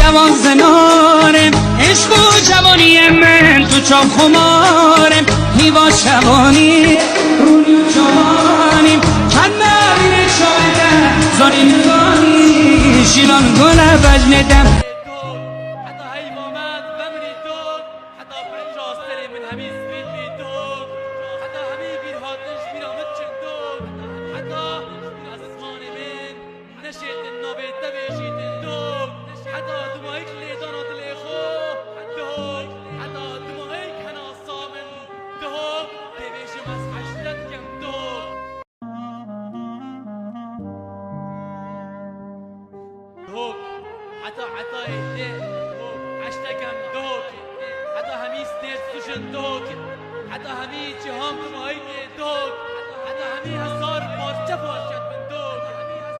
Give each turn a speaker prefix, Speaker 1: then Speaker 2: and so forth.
Speaker 1: جوان زنارم، عشق و جوانی من تو چا خمارم، هیوا شوانی رونی و جوانیم کنه بینه شایده زانی نگانی شیران گل بجندم.
Speaker 2: حتی عشتکم دوک حتی همی ستیج سوشن دوک حتی همی چه هم دمایی دوک حتی همی هزار پارچه پارچه